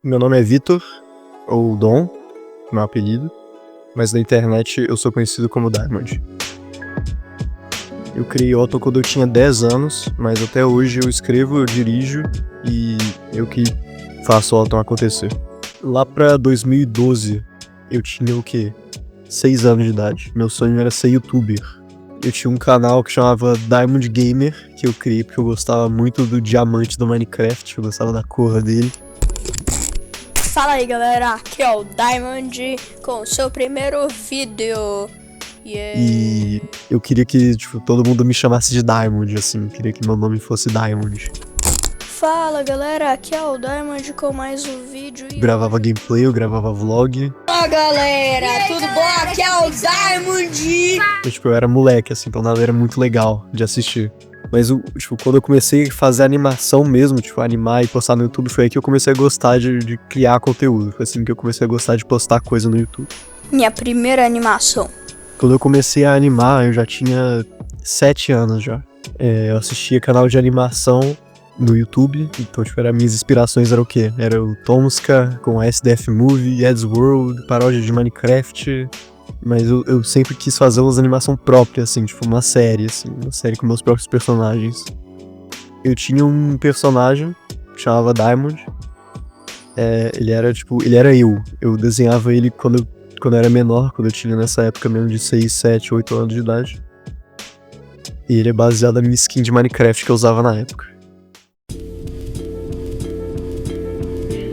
Meu nome é Vitor, ou Dom, meu apelido, mas na internet eu sou conhecido como Diamond. Eu criei Otton quando eu tinha 10 anos, mas até hoje eu escrevo, eu dirijo e eu que faço o Otton acontecer. Lá pra 2012, eu tinha o quê? 6 anos de idade. Meu sonho era ser youtuber. Eu tinha um canal que chamava Diamond Gamer, que eu criei porque eu gostava muito do diamante do Minecraft, eu gostava da cor dele. Fala aí galera, aqui é o Diamond com o seu primeiro vídeo. E eu queria que todo mundo me chamasse de Diamond, assim, eu queria que meu nome fosse Diamond. Fala galera, aqui é o Diamond com mais um vídeo. Eu gravava gameplay, eu gravava vlog. Fala galera, tudo bom? Aqui é o Diamond. Eu era moleque, assim, então nada era muito legal de assistir. Mas, quando eu comecei a fazer animação mesmo, animar e postar no YouTube, foi aí que eu comecei a gostar de criar conteúdo. Foi assim que eu comecei a gostar de postar coisa no YouTube. Minha primeira animação. Quando eu comecei a animar, eu já tinha 7 anos já. Eu assistia canal de animação no YouTube, então, minhas inspirações eram o quê? Era o Tomska, com a SDF Movie, Ed's World, paródia de Minecraft. Mas eu sempre quis fazer umas animação própria, assim, uma série com meus próprios personagens. Eu tinha um personagem que chamava Diamond. Ele era eu. Eu desenhava ele quando eu era menor, quando eu tinha nessa época mesmo de 6, 7, 8 anos de idade. E ele é baseado na minha skin de Minecraft que eu usava na época.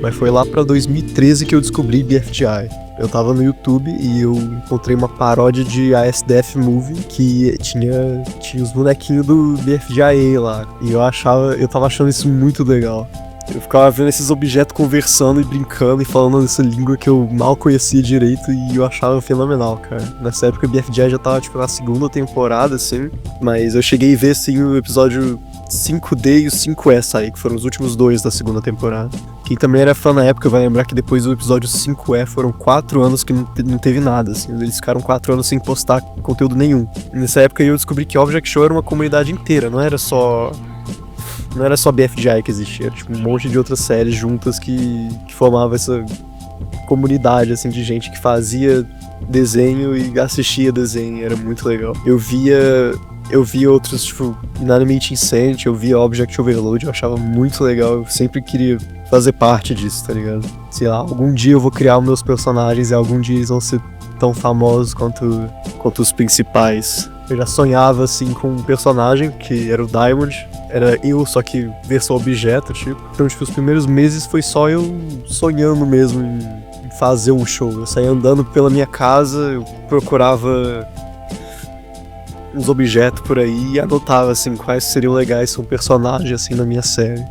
Mas foi lá pra 2013 que eu descobri BFGI. Eu tava no YouTube e eu encontrei uma paródia de ASDF Movie que tinha os bonequinhos do BFGI lá. E eu tava achando isso muito legal. Eu ficava vendo esses objetos conversando e brincando e falando nessa língua que eu mal conhecia direito e eu achava fenomenal, cara. Nessa época o BFGI já tava na segunda temporada, assim, mas eu cheguei a ver, assim, o episódio 5D e o 5E sair, que foram os últimos 2 da segunda temporada. Quem também era fã na época vai lembrar que depois do episódio 5E foram 4 anos que não teve nada, assim. Eles ficaram 4 anos sem postar conteúdo nenhum. Nessa época eu descobri que Object Show era uma comunidade inteira, não era só BFGI que existia, era um monte de outras séries juntas que formavam essa comunidade, assim, de gente que fazia desenho e assistia desenho, era muito legal. Eu via outros, Inanimate Incent, eu via Object Overload, eu achava muito legal, eu sempre queria fazer parte disso, tá ligado? Sei lá, algum dia eu vou criar os meus personagens e algum dia eles vão ser tão famosos quanto os principais. Eu já sonhava, assim, com um personagem, que era o Diamond, era eu, só que versão objeto, Então, os primeiros meses foi só eu sonhando mesmo em fazer um show. Eu saía andando pela minha casa, eu procurava uns objetos por aí e anotava, assim, quais seriam legais ser um personagem, assim, na minha série.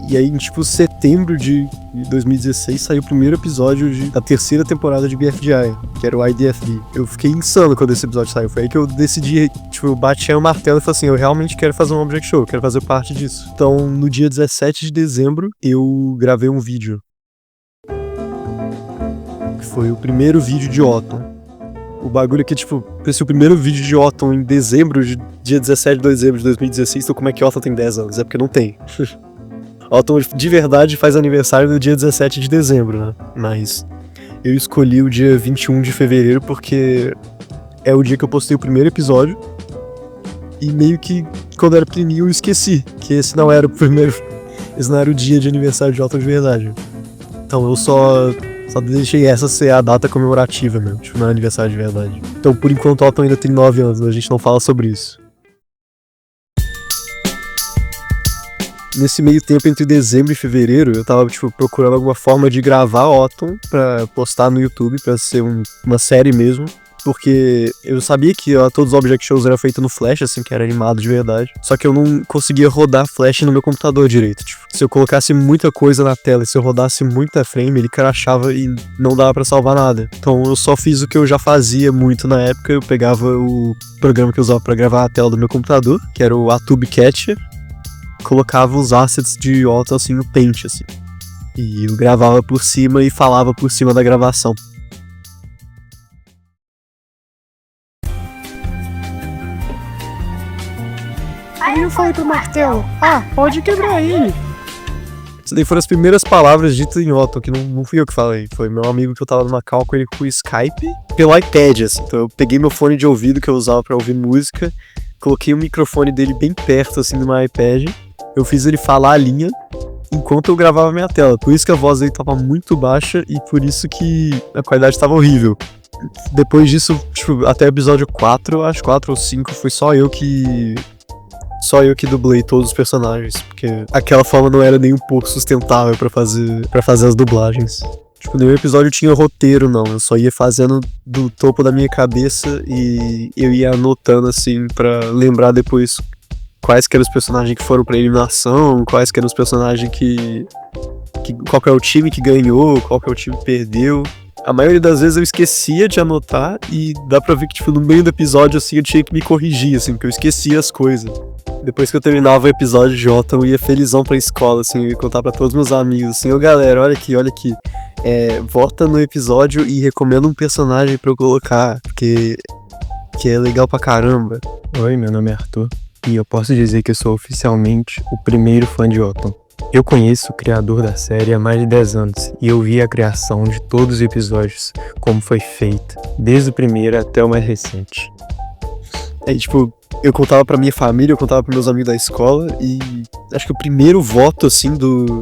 E aí, em setembro de 2016, saiu o primeiro episódio da terceira temporada de BFGI, que era o IDFB. Eu fiquei insano quando esse episódio saiu. Foi aí que eu decidi, eu bati o martelo e falei assim, eu realmente quero fazer um Object Show, eu quero fazer parte disso. Então, no dia 17 de dezembro, eu gravei um vídeo. Que foi o primeiro vídeo de Otton. O bagulho é que, esse é o primeiro vídeo de Otton em dezembro, dia 17 de dezembro de 2016, então como é que Otton tem 10 anos? É porque não tem. Otton de verdade faz aniversário no dia 17 de dezembro, né? Mas eu escolhi o dia 21 de fevereiro porque é o dia que eu postei o primeiro episódio. E meio que, quando eu era pequenininho, eu esqueci que esse não era o dia de aniversário de Otton de verdade. Então eu só deixei essa ser a data comemorativa mesmo, não é aniversário de verdade. Então, por enquanto, Otton ainda tem 9 anos, mas a gente não fala sobre isso. Nesse meio tempo, entre dezembro e fevereiro, eu tava, procurando alguma forma de gravar Otton pra postar no YouTube, pra ser uma série mesmo. Porque eu sabia que todos os Object Shows eram feitos no Flash, assim, que era animado de verdade. Só que eu não conseguia rodar Flash no meu computador direito. Se eu colocasse muita coisa na tela e se eu rodasse muita frame, ele crashava e não dava pra salvar nada. Então eu só fiz o que eu já fazia muito na época. Eu pegava o programa que eu usava pra gravar a tela do meu computador, que era o Atube Catcher. Colocava os assets de Otton, assim, no Paint, assim. E eu gravava por cima e falava por cima da gravação. Aí eu falei pro martelo, pode quebrar ele. Isso daí foram as primeiras palavras ditas em Otton, que não fui eu que falei. Foi meu amigo que eu tava numa call com ele com o Skype pelo iPad, assim. Então eu peguei meu fone de ouvido que eu usava pra ouvir música, coloquei o microfone dele bem perto, assim, do meu iPad. Eu fiz ele falar a linha enquanto eu gravava minha tela. Por isso que a voz dele tava muito baixa e por isso que a qualidade tava horrível. Depois disso, tipo, até o episódio 4, acho 4 ou 5, foi só eu que dublei todos os personagens, porque aquela forma não era nem um pouco sustentável pra fazer as dublagens. Tipo, nenhum episódio tinha roteiro, não. Eu só ia fazendo do topo da minha cabeça e eu ia anotando, assim, pra lembrar depois quais que eram os personagens que foram pra eliminação, quais que eram os personagens qual que é o time que ganhou, qual que é o time que perdeu. A maioria das vezes eu esquecia de anotar e dá pra ver que, tipo, no meio do episódio, assim, eu tinha que me corrigir, assim, porque eu esquecia as coisas. Depois que eu terminava o episódio de Otton, eu ia felizão pra escola, assim, eu ia contar pra todos meus amigos, assim, ô galera, olha aqui, vota no episódio e recomenda um personagem pra eu colocar, porque que é legal pra caramba. Oi, meu nome é Arthur, e eu posso dizer que eu sou oficialmente o primeiro fã de Otton. Eu conheço o criador da série há mais de 10 anos e eu vi a criação de todos os episódios, como foi feita, desde o primeiro até o mais recente. Aí, tipo, eu contava pra minha família, eu contava pros meus amigos da escola e acho que o primeiro voto, assim,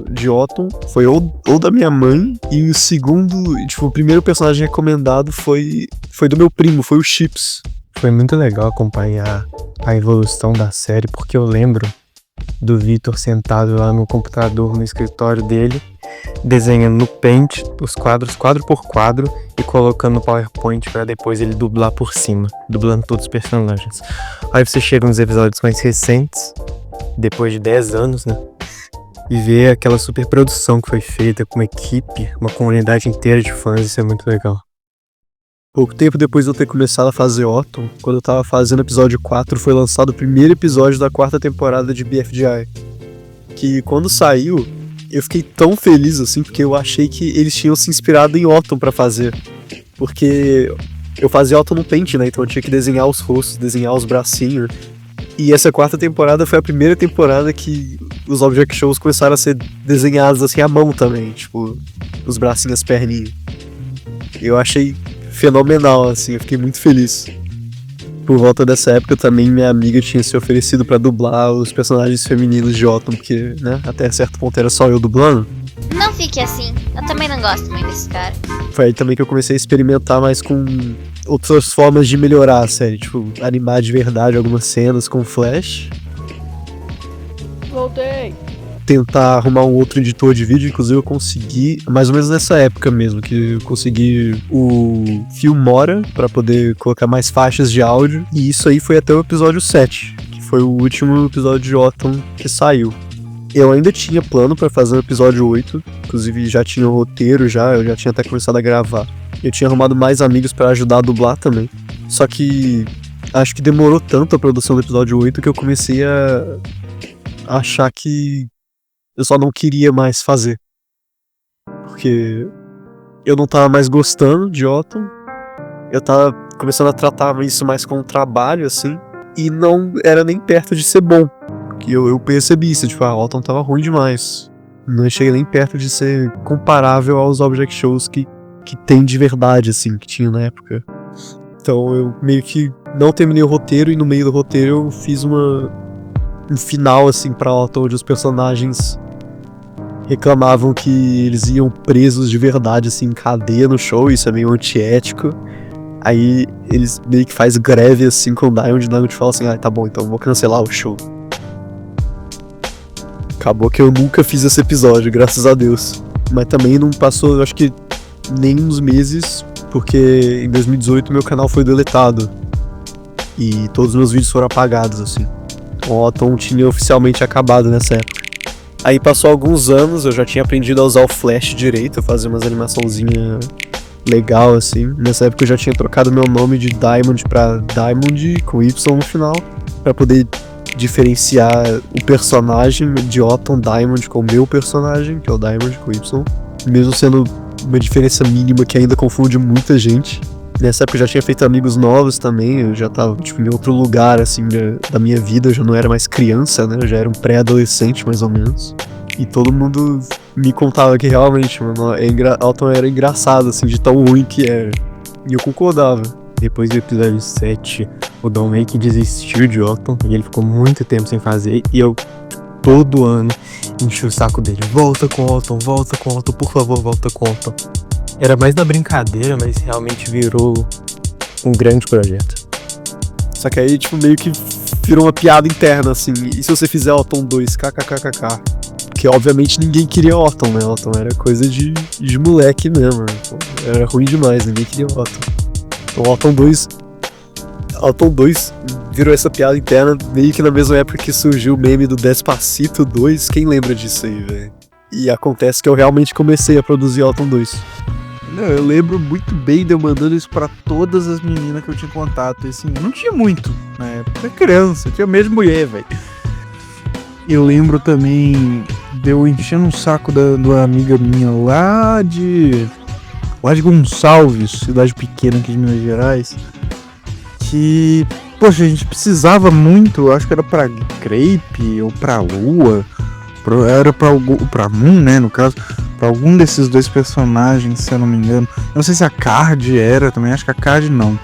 de Otton foi ou da minha mãe e o segundo, tipo, o primeiro personagem recomendado foi do meu primo, foi o Chips. Foi muito legal acompanhar a evolução da série, porque eu lembro do Vitor sentado lá no computador, no escritório dele, desenhando no Paint os quadros, quadro por quadro, e colocando no PowerPoint pra depois ele dublar por cima, dublando todos os personagens. Aí você chega nos episódios mais recentes, depois de 10 anos, né? E vê aquela super produção que foi feita com uma equipe, uma comunidade inteira de fãs, isso é muito legal. Pouco tempo depois de eu ter começado a fazer Otton, quando eu tava fazendo o episódio 4, foi lançado o primeiro episódio da 4ª temporada de BFGI. Que quando saiu, eu fiquei tão feliz assim, porque eu achei que eles tinham se inspirado em Otton pra fazer. Porque eu fazia Otton no Paint, né? Então eu tinha que desenhar os rostos, desenhar os bracinhos. E essa 4ª temporada foi a primeira temporada que os Object Shows começaram a ser desenhados assim à mão também. Tipo, os bracinhos, as perninhas. Eu achei fenomenal, assim, eu fiquei muito feliz. Por volta dessa época também minha amiga tinha se oferecido pra dublar os personagens femininos de Otton, porque, né, até certo ponto era só eu dublando. Não fique assim, eu também não gosto muito desse cara. Foi aí também que eu comecei a experimentar mais com outras formas de melhorar a série, tipo, animar de verdade algumas cenas com flash. Voltei! Tentar arrumar um outro editor de vídeo, inclusive eu consegui, mais ou menos nessa época mesmo, que eu consegui o Filmora pra poder colocar mais faixas de áudio, e isso aí foi até o episódio 7, que foi o último episódio de Otton que saiu. Eu ainda tinha plano pra fazer o episódio 8, inclusive já tinha o roteiro eu já tinha até começado a gravar. Eu tinha arrumado mais amigos pra ajudar a dublar também, só que acho que demorou tanto a produção do episódio 8 que eu comecei a achar que eu só não queria mais fazer. Porque eu não tava mais gostando de Otton. Eu tava começando a tratar isso mais como um trabalho, assim. E não era nem perto de ser bom. Que eu percebi isso, tipo, Otton tava ruim demais. Não cheguei nem perto de ser comparável aos Object Shows que tem de verdade, assim, que tinha na época. Então eu meio que não terminei o roteiro e no meio do roteiro eu fiz um final, assim, pra Otton, onde os personagens reclamavam que eles iam presos de verdade, assim, em cadeia no show, isso é meio antiético. Aí eles meio que faz greve, assim, com o Diamond, e o Diamond fala assim, tá bom, então vou cancelar o show. Acabou que eu nunca fiz esse episódio, graças a Deus. Mas também não passou, acho que nem uns meses, porque em 2018 meu canal foi deletado. E todos os meus vídeos foram apagados, assim. O Otton tinha oficialmente acabado nessa época. Aí passou alguns anos, eu já tinha aprendido a usar o Flash direito, a fazer umas animaçãozinhas legal, assim. Nessa época eu já tinha trocado meu nome de Diamond pra Diamond, com Y no final, pra poder diferenciar o personagem de Otton Diamond com o meu personagem, que é o Diamond com Y. Mesmo sendo uma diferença mínima que ainda confunde muita gente. Nessa época eu já tinha feito amigos novos também, eu já tava, tipo, em outro lugar, assim, da minha vida, eu já não era mais criança, né, eu já era um pré-adolescente, mais ou menos. E todo mundo me contava que realmente, mano, Autumn era engraçado, assim, de tão ruim que era. E eu concordava. Depois do episódio 7, o Dom meio que desistiu de Autumn e ele ficou muito tempo sem fazer. E eu, todo ano, enchi o saco dele. Volta com Autumn, por favor, volta com Autumn. Era mais na brincadeira, mas realmente virou um grande projeto. Só que aí, tipo, meio que virou uma piada interna, assim. E se você fizer Autumn 2, kkkk? Porque, obviamente, ninguém queria Autumn, né? Autumn era coisa de moleque mesmo. Então, era ruim demais, ninguém queria Autumn. Então, Autumn 2 virou essa piada interna meio que na mesma época que surgiu o meme do Despacito 2. Quem lembra disso aí, velho? E acontece que eu realmente comecei a produzir Autumn 2. Não, eu lembro muito bem de eu mandando isso pra todas as meninas que eu tinha contato. E assim, eu não tinha muito na época. Eu era criança, eu tinha mesmo mulher, velho. Eu lembro também de eu enchendo um saco de uma amiga minha lá de Gonçalves, cidade pequena aqui de Minas Gerais. Que, poxa, a gente precisava muito, acho que era pra Grape ou pra Lua. Era pra Moon, né, no caso. Pra algum desses dois personagens, se eu não me engano. Eu não sei se a Card era também, acho que a Card não.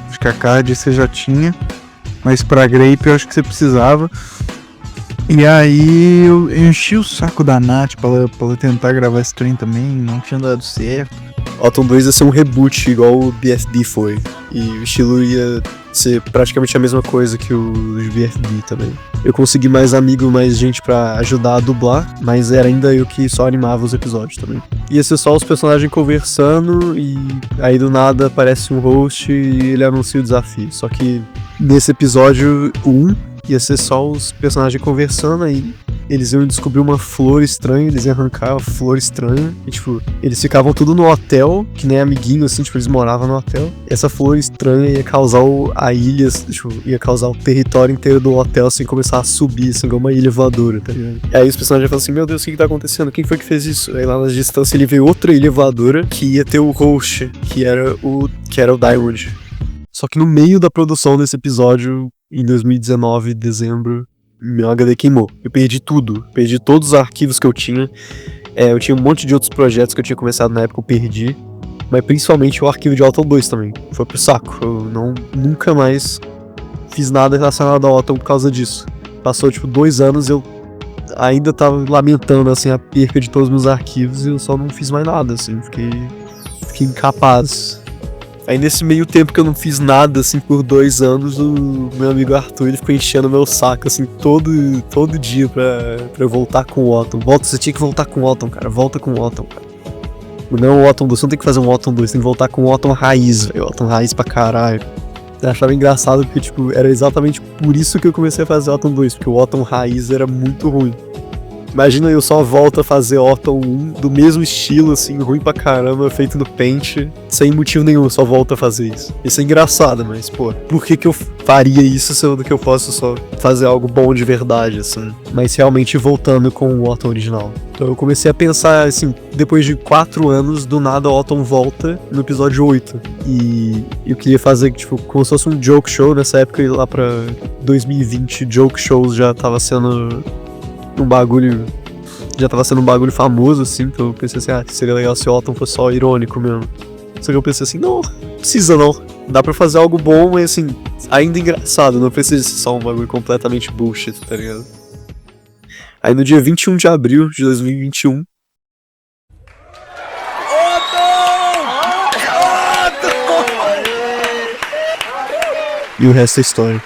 Acho que a Card você já tinha. Mas pra Grape eu acho que você precisava. E aí eu enchi o saco da Nath pra ela tentar gravar esse trem também, não tinha dado certo. Autumn 2 ia ser um reboot, igual o BFD foi. E o estilo ia ser praticamente a mesma coisa que os BFD também. Eu consegui mais amigo, mais gente pra ajudar a dublar, mas era ainda eu que só animava os episódios também. Ia ser só os personagens conversando e aí do nada aparece um host e ele anuncia o desafio. Só que nesse episódio 1 ia ser só os personagens conversando, aí eles iam descobrir uma flor estranha, eles iam arrancar a flor estranha, e tipo, eles ficavam tudo no hotel, que nem amiguinho, assim, tipo, eles moravam no hotel. Essa flor estranha ia causar a ilha, tipo, ia causar o território inteiro do hotel, assim, começar a subir, assim, igual uma ilha voadora, tá ligado? E aí os personagens falam assim, meu Deus, o que tá acontecendo? Quem foi que fez isso? Aí lá na distância ele veio outra ilha voadora, que ia ter o host, que era o Diamond. Só que no meio da produção desse episódio, em 2019, dezembro, meu HD queimou. Eu perdi tudo. Perdi todos os arquivos que eu tinha. Eu tinha um monte de outros projetos que eu tinha começado na época, eu perdi. Mas principalmente o arquivo de Autumn 2 também. Foi pro saco. Eu nunca mais fiz nada relacionado ao Autumn por causa disso. Passou tipo 2 anos e eu ainda tava lamentando assim, a perca de todos os meus arquivos e eu só não fiz mais nada, assim. Fiquei incapaz. Aí nesse meio tempo que eu não fiz nada, assim, por 2 anos, o meu amigo Arthur, ele ficou enchendo meu saco, assim, todo dia pra eu voltar com o Autumn. Você tinha que voltar com o Autumn, cara, volta com o Autumn, cara. Não o Autumn 2, você não tem que fazer um Autumn 2, tem que voltar com o Autumn raiz, velho, Autumn raiz pra caralho. Eu achava engraçado porque, tipo, era exatamente por isso que eu comecei a fazer o Autumn 2, porque o Autumn raiz era muito ruim. Imagina eu só volto a fazer Autumn 1 do mesmo estilo, assim, ruim pra caramba, feito no Paint, sem motivo nenhum, eu só volto a fazer isso. Isso é engraçado, mas, pô, por que eu faria isso sendo que eu posso só fazer algo bom de verdade, assim? Mas realmente voltando com o Autumn original. Então eu comecei a pensar, assim, depois de 4 anos, do nada o Autumn volta no episódio 8. E eu queria fazer, tipo, como se fosse um joke show. Nessa época, lá pra 2020, joke shows já tava sendo um bagulho famoso, assim, então eu pensei assim, seria legal se o Autumn fosse só irônico mesmo. Só que eu pensei assim, não precisa não, dá pra fazer algo bom, mas assim, ainda engraçado, não precisa ser só um bagulho completamente bullshit, tá ligado? Aí no dia 21 de abril de 2021, e o resto é história.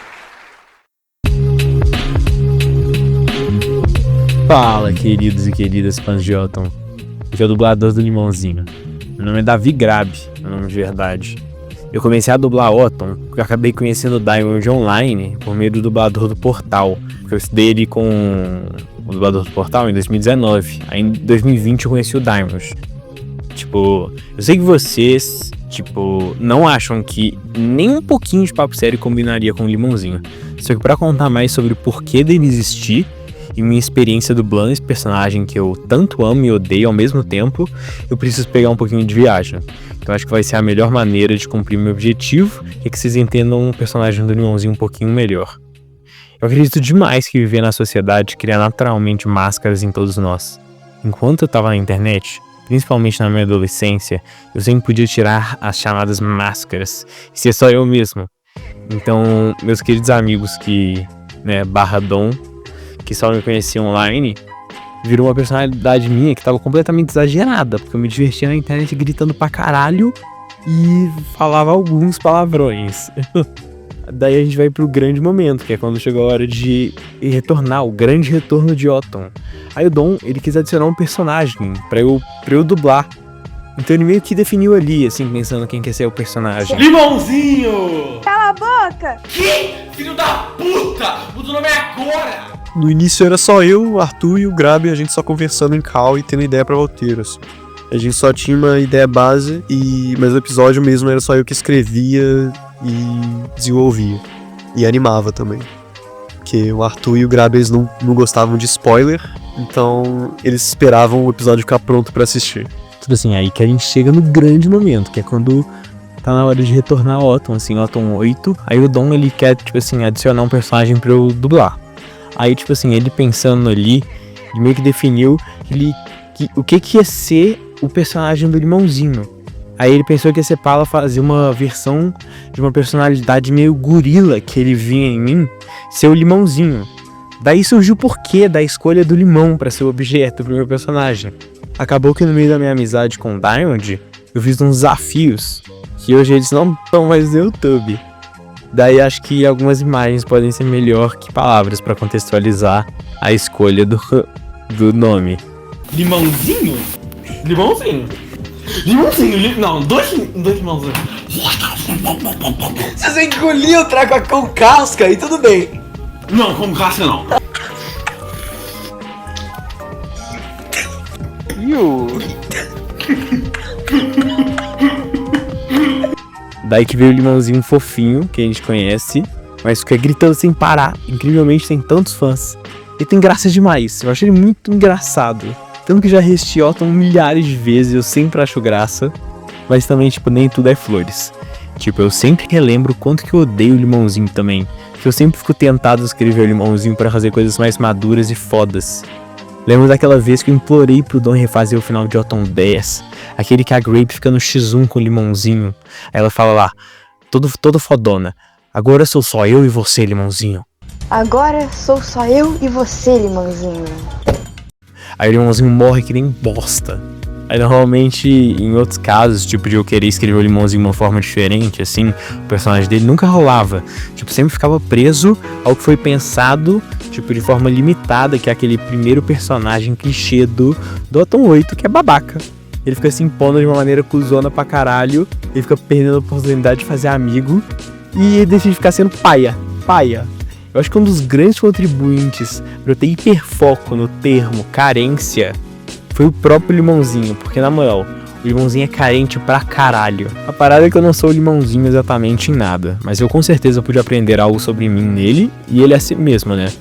Fala, queridos e queridas fãs de Autumn. Aqui é o dublador do Limãozinho. Meu nome é Davi Grabe, meu nome de verdade. Eu comecei a dublar Autumn porque eu acabei conhecendo o Diamond online por meio do dublador do Portal. Eu estudei ele com o dublador do Portal em 2019. Aí em 2020 eu conheci o Diamond. Tipo, eu sei que vocês, não acham que nem um pouquinho de papo sério combinaria com o Limãozinho. Só que pra contar mais sobre o porquê dele existir e minha experiência dublando esse personagem que eu tanto amo e odeio ao mesmo tempo, eu preciso pegar um pouquinho de viagem. Então acho que vai ser a melhor maneira de cumprir meu objetivo e que vocês entendam o personagem do Limãozinho um pouquinho melhor. Eu acredito demais que viver na sociedade cria naturalmente máscaras em todos nós. Enquanto eu tava na internet, principalmente na minha adolescência, eu sempre podia tirar as chamadas máscaras e ser só eu mesmo. Então, meus queridos amigos que, /Dom, que só me conheciam online, virou uma personalidade minha que tava completamente exagerada, porque eu me divertia na internet gritando pra caralho e falava alguns palavrões. Daí a gente vai pro grande momento, que é quando chegou a hora de retornar, o grande retorno de Otton. Aí o Dom, ele quis adicionar um personagem pra eu dublar. Então ele meio que definiu ali, assim, pensando quem quer ser o personagem. Limãozinho! Cala a boca! Que? Filho da puta! Muda o nome agora! No início era só eu, o Arthur e o Grab, e a gente só conversando em call e tendo ideia pra roteiro, assim. A gente só tinha uma ideia base, mas o episódio mesmo era só eu que escrevia e desenvolvia. E animava também. Porque o Arthur e o Grab, eles não gostavam de spoiler, então eles esperavam o episódio ficar pronto pra assistir. Tudo assim, aí que a gente chega no grande momento, que é quando tá na hora de retornar Otton, assim, Otton 8. Aí o Dom, ele quer, tipo assim, adicionar um personagem pra eu dublar. Aí, tipo assim, ele pensando ali, ele meio que definiu o que ia ser o personagem do Limãozinho. Aí ele pensou que ia ser Pala fazer uma versão de uma personalidade meio gorila que ele vinha em mim, ser o Limãozinho. Daí surgiu o porquê da escolha do limão pra ser o objeto pro meu personagem. Acabou que no meio da minha amizade com o Diamond, eu fiz uns desafios que hoje eles não estão mais no YouTube. Daí acho que algumas imagens podem ser melhor que palavras pra contextualizar a escolha do nome. Limãozinho? Limãozinho? Limãozinho? Não, dois limãozinhos. Você engoliu o trago com casca e tudo bem. Não, com casca não. Daí que veio o Limãozinho fofinho, que a gente conhece, mas fica gritando sem parar. Incrivelmente tem tantos fãs. E tem graça demais, eu acho ele muito engraçado. Tanto que já assisti Otton milhares de vezes, eu sempre acho graça. Mas também, tipo, nem tudo é flores. Tipo, eu sempre relembro o quanto que eu odeio o Limãozinho também. Que eu sempre fico tentado a escrever o Limãozinho pra fazer coisas mais maduras e fodas. Lembro daquela vez que eu implorei pro Dom refazer o final de Otton 10. Aquele que a Grape fica no X1 com o Limãozinho. Aí ela fala lá, todo fodona. Agora sou só eu e você, Limãozinho. Agora sou só eu e você, Limãozinho. Aí o Limãozinho morre que nem bosta. Aí normalmente, em outros casos, tipo de eu querer escrever o Limãozinho de uma forma diferente, assim, o personagem dele nunca rolava. Tipo, sempre ficava preso ao que foi pensado, tipo, de forma limitada, que é aquele primeiro personagem clichê do Otton 8, que é babaca. Ele fica se impondo de uma maneira cuzona pra caralho, ele fica perdendo a oportunidade de fazer amigo, e ele decide ficar sendo paia. Eu acho que um dos grandes contribuintes pra eu ter hiperfoco no termo carência foi o próprio Limãozinho, porque na moral, o Limãozinho é carente pra caralho. A parada é que eu não sou o Limãozinho exatamente em nada, mas eu com certeza pude aprender algo sobre mim nele, e ele é assim mesmo, né?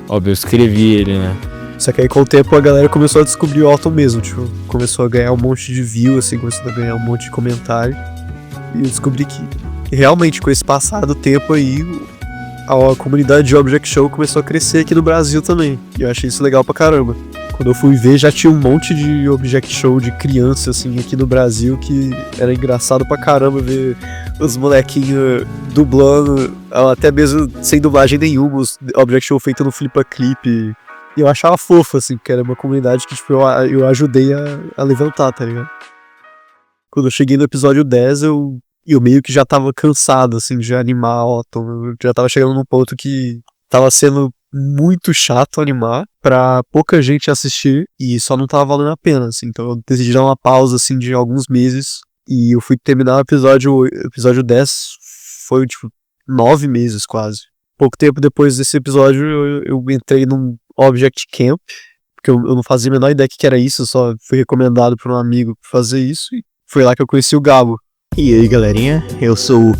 Óbvio, eu escrevi ele, né? Só que aí com o tempo a galera começou a descobrir o Otton mesmo, tipo, começou a ganhar um monte de view, assim, começou a ganhar um monte de comentário. E eu descobri que realmente com esse passado tempo aí, a comunidade de Object Show começou a crescer aqui no Brasil também. E eu achei isso legal pra caramba. Quando eu fui ver, já tinha um monte de Object Show de criança, assim, aqui no Brasil, que era engraçado pra caramba ver os molequinhos dublando, até mesmo sem dublagem nenhuma, os Object Show feito no Flippa Clip. E eu achava fofo, assim, porque era uma comunidade que, tipo, eu ajudei a levantar, tá ligado? Quando eu cheguei no episódio 10, eu meio que já tava cansado, assim, de animar Otton. Eu já tava chegando num ponto que tava sendo muito chato animar pra pouca gente assistir e só não tava valendo a pena, assim. Então eu decidi dar uma pausa, assim, de alguns meses e eu fui terminar o episódio 10, foi, tipo, 9 meses quase. Pouco tempo depois desse episódio eu entrei num Object Camp, porque eu não fazia a menor ideia que era isso, eu só fui recomendado por um amigo fazer isso e foi lá que eu conheci o Gabo. E aí galerinha, eu sou o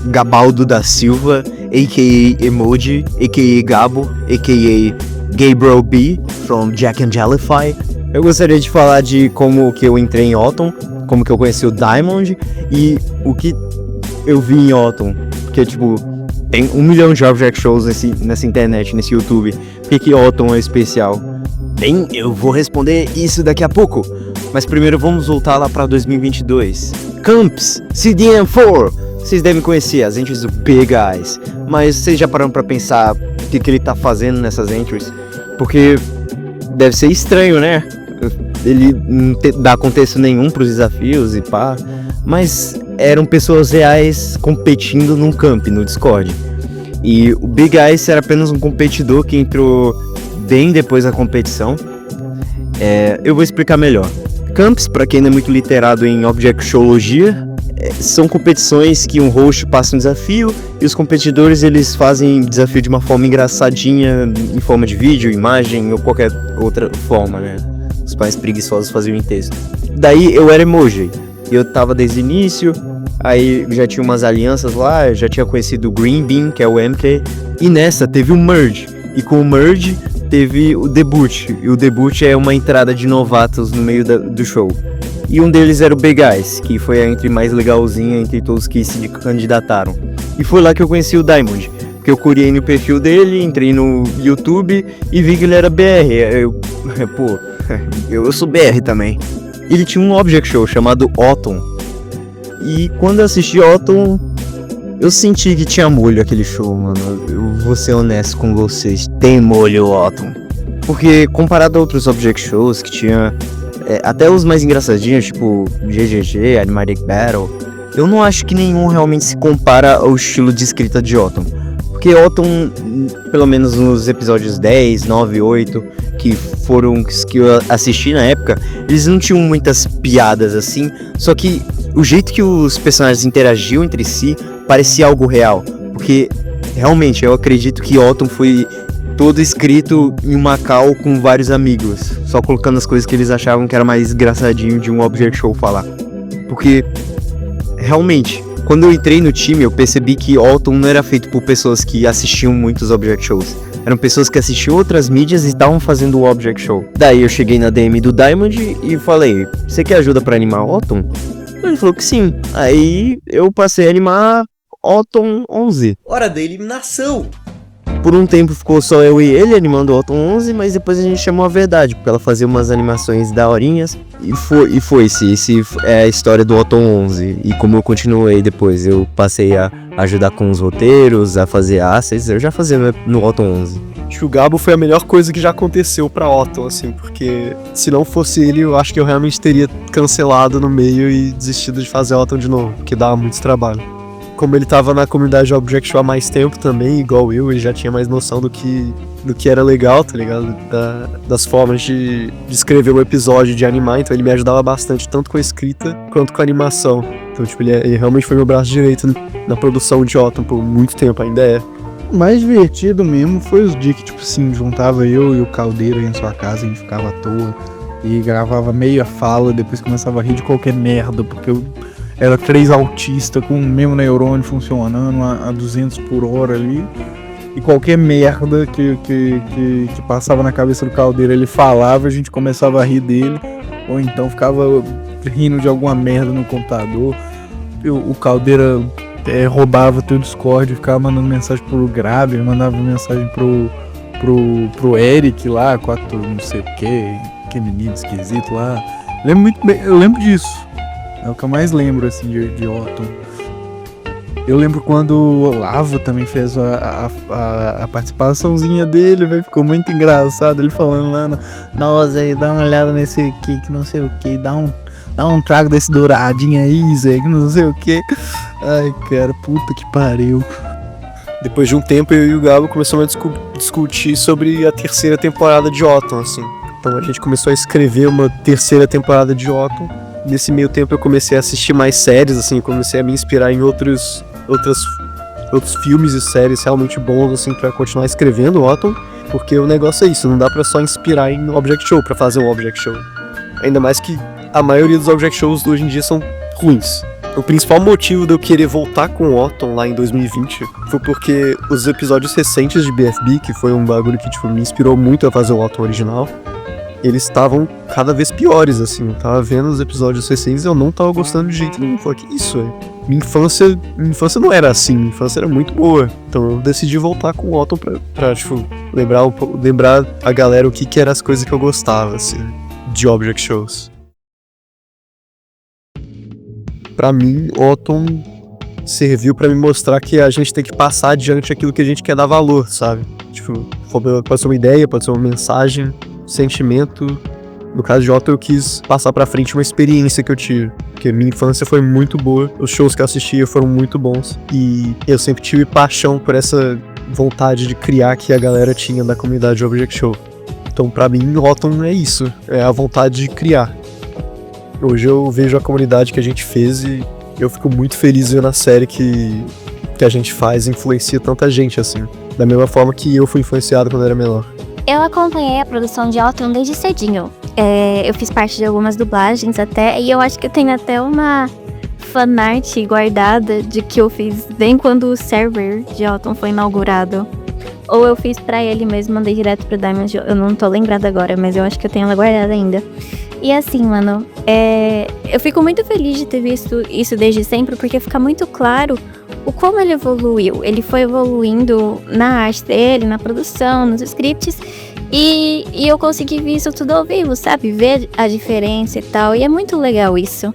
Gabaldo da Silva, a.k.a. Emoji, a.k.a. Gabo, a.k.a. Gabriel B, from Jack and Jellify. Eu gostaria de falar de como que eu entrei em Otton, como que eu conheci o Diamond e o que eu vi em Otton. Porque tipo, Tem 1 milhão de object shows nessa internet, nesse YouTube. Por que Otton é especial? Bem, eu vou responder isso daqui a pouco. Mas primeiro vamos voltar lá pra 2022. Camps, CDM4. Vocês devem conhecer as entries do Big Eyes. Mas vocês já pararam pra pensar o que ele tá fazendo nessas entries? Porque deve ser estranho, né? Ele não dá contexto nenhum pros desafios e pá. Mas eram pessoas reais competindo num camp no Discord. E o Big Eyes era apenas um competidor que entrou bem depois da competição. Eu vou explicar melhor. Camps, para quem não é muito literado em Objectologia, são competições que um host passa um desafio e os competidores eles fazem desafio de uma forma engraçadinha, em forma de vídeo, imagem ou qualquer outra forma, né? Os mais preguiçosos faziam em texto. Daí eu era emoji. Eu tava desde o início, aí já tinha umas alianças lá, eu já tinha conhecido o Green Bean, que é o MK, e nessa teve o Merge, e com o Merge teve o Debut, e o Debut é uma entrada de novatos no meio do show. E um deles era o Big Eyes, que foi a entry mais legalzinha entre todos que se candidataram. E foi lá que eu conheci o Diamond, porque eu curiei no perfil dele, entrei no YouTube e vi que ele era BR, eu sou BR também. Ele tinha um object show chamado Otton. E quando eu assisti Otton, eu senti que tinha molho aquele show, mano. Eu vou ser honesto com vocês. Tem molho Otton. Porque comparado a outros object shows que tinha até os mais engraçadinhos, tipo GGG, Animatic Battle, eu não acho que nenhum realmente se compara ao estilo de escrita de Otton. Porque Otton, pelo menos nos episódios 10, 9, 8, que foram os que eu assisti na época, eles não tinham muitas piadas assim, só que o jeito que os personagens interagiam entre si parecia algo real. Porque, realmente, eu acredito que Otton foi todo escrito em uma call com vários amigos, só colocando as coisas que eles achavam que era mais engraçadinho de um object show falar. Porque, realmente, quando eu entrei no time, eu percebi que Otton não era feito por pessoas que assistiam muitos object shows. Eram pessoas que assistiam outras mídias e estavam fazendo o object show. Daí eu cheguei na DM do Diamond e falei, você quer ajuda pra animar Otton? Ele falou que sim. Aí eu passei a animar Otton 11. Hora da eliminação! Por um tempo ficou só eu e ele animando o Otton 11, mas depois a gente chamou a Verdade, porque ela fazia umas animações daorinhas. E foi-se, esse é a história do Otton 11. E como eu continuei depois, eu passei a ajudar com os roteiros, a fazer assets, eu já fazia no Otton 11. Acho que o Gabo foi a melhor coisa que já aconteceu pra Otton, assim, porque se não fosse ele, eu acho que eu realmente teria cancelado no meio e desistido de fazer Otton de novo, porque dava muito trabalho. Como ele tava na comunidade de Object Show há mais tempo também, igual eu, ele já tinha mais noção do que era legal, tá ligado? Das formas de escrever um episódio, de animar, então ele me ajudava bastante, tanto com a escrita quanto com a animação. Então, tipo, ele realmente foi meu braço direito na produção de Otton por muito tempo, ainda é. O mais divertido mesmo foi os dias que, tipo assim, juntava eu e o Caldeiro em sua casa, a gente ficava à toa e gravava meia fala, depois começava a rir de qualquer merda, porque eu era 3 autistas com o mesmo neurônio funcionando a 200 por hora ali. E qualquer merda que passava na cabeça do Caldeiro, ele falava, a gente começava a rir dele. Ou então ficava rindo de alguma merda no computador. O Caldeira roubava teu Discord, ficava mandando mensagem pro Graber, mandava mensagem pro Eric lá, 4 não sei o que menino esquisito lá. Lembro muito bem, eu lembro disso. É o que eu mais lembro, assim, de Otton. Eu lembro quando o Olavo também fez a participaçãozinha dele, velho. Ficou muito engraçado. Ele falando lá, nossa, aí, dá uma olhada nesse aqui, que não sei o que. Dá um trago desse douradinho aí, Zé, que não sei o que. Ai, cara, puta que pariu. Depois de um tempo, eu e o Gabo começamos a discutir sobre a terceira temporada de Otton, assim. Então a gente começou a escrever uma terceira temporada de Otton. Nesse meio tempo eu comecei a assistir mais séries, assim, comecei a me inspirar em outros filmes e séries realmente bons, assim, pra continuar escrevendo Otton, porque o negócio é isso, não dá pra só inspirar em Object Show pra fazer um Object Show. Ainda mais que a maioria dos Object Shows hoje em dia são ruins. O principal motivo de eu querer voltar com Otton lá em 2020 foi porque os episódios recentes de BFB, que foi um bagulho que tipo, me inspirou muito a fazer o Otton original, eles estavam cada vez piores, assim. Eu tava vendo os episódios recentes e eu não tava gostando de jeito nenhum. Falei, que isso, velho? minha infância não era assim, minha infância era muito boa. Então eu decidi voltar com o Otton pra tipo, lembrar a galera o que eram as coisas que eu gostava, assim, de Object Shows. Pra mim, Otton serviu pra me mostrar que a gente tem que passar adiante aquilo que a gente quer dar valor, sabe? Tipo, pode ser uma ideia, pode ser uma mensagem, sentimento. No caso de Otton, eu quis passar pra frente uma experiência que eu tive. Porque minha infância foi muito boa, os shows que eu assistia foram muito bons. E eu sempre tive paixão por essa vontade de criar que a galera tinha da comunidade Object Show. Então pra mim, Otton é isso, é a vontade de criar. Hoje eu vejo a comunidade que a gente fez e eu fico muito feliz vendo a série que a gente faz influencia tanta gente assim. Da mesma forma que eu fui influenciado quando era menor. Eu acompanhei a produção de Otton desde cedinho. Eu fiz parte de algumas dublagens até, e eu acho que eu tenho até uma fanart guardada de que eu fiz bem quando o server de Otton foi inaugurado. Ou eu fiz pra ele mesmo, mandei direto pro Diamond, eu não tô lembrada agora, mas eu acho que eu tenho ela guardada ainda. E assim, mano, eu fico muito feliz de ter visto isso desde sempre, porque fica muito claro o como ele evoluiu. Ele foi evoluindo na arte dele, na produção, nos scripts, e eu consegui ver isso tudo ao vivo, sabe? Ver a diferença e tal, e é muito legal isso.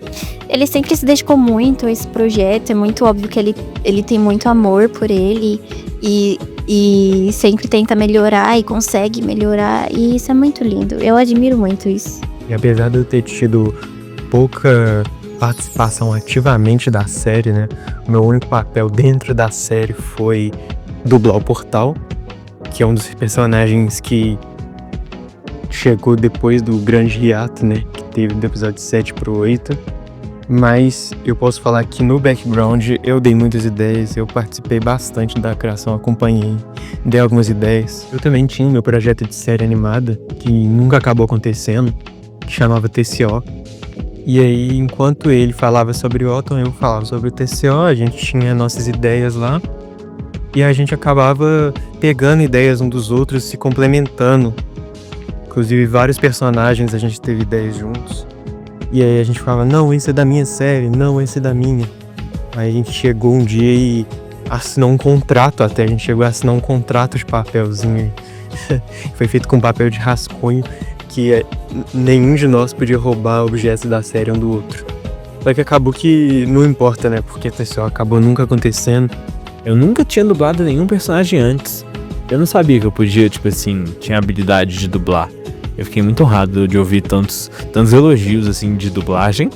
Ele sempre se dedicou muito a esse projeto, é muito óbvio que ele tem muito amor por ele, e sempre tenta melhorar e consegue melhorar, e isso é muito lindo. Eu admiro muito isso. E apesar de eu ter tido pouca participação ativamente da série, né? O meu único papel dentro da série foi dublar o Portal, que é um dos personagens que chegou depois do grande hiato, né? Que teve do episódio 7 pro 8. Mas eu posso falar que no background eu dei muitas ideias, eu participei bastante da criação, acompanhei, dei algumas ideias. Eu também tinha meu projeto de série animada, que nunca acabou acontecendo, que chamava TCO. E aí, enquanto ele falava sobre o Otton, eu falava sobre o TCO, a gente tinha nossas ideias lá. E a gente acabava pegando ideias um dos outros, se complementando. Inclusive, vários personagens a gente teve ideias juntos. E aí a gente falava, não, esse é da minha série, não, esse é da minha. Aí a gente chegou um dia e assinou um contrato até, a gente chegou a assinar um contrato de papelzinho. Foi feito com papel de rascunho, que nenhum de nós podia roubar objetos da série um do outro. Só que acabou que não importa, né, porque pessoal, acabou nunca acontecendo. Eu nunca tinha dublado nenhum personagem antes. Eu não sabia que eu podia, tipo assim, tinha habilidade de dublar. Eu fiquei muito honrado de ouvir tantos elogios, assim, de dublagem.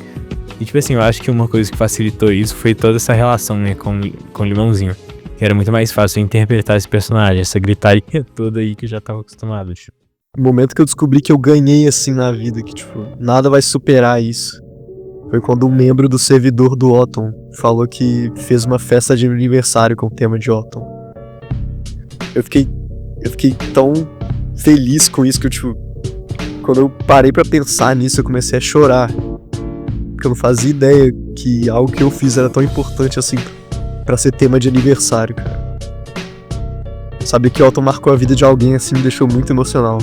E, tipo assim, eu acho que uma coisa que facilitou isso foi toda essa relação, né, com o Limãozinho. Que era muito mais fácil interpretar esse personagem, essa gritaria toda aí que eu já tava acostumado, tipo. O momento que eu descobri que eu ganhei, assim, na vida, que, tipo, nada vai superar isso, foi quando um membro do servidor do Otton falou que fez uma festa de aniversário com o tema de Otton. Eu fiquei tão feliz com isso que eu, tipo, quando eu parei pra pensar nisso, eu comecei a chorar. Porque eu não fazia ideia que algo que eu fiz era tão importante assim pra ser tema de aniversário, cara. Saber que Otton marcou a vida de alguém assim me deixou muito emocional.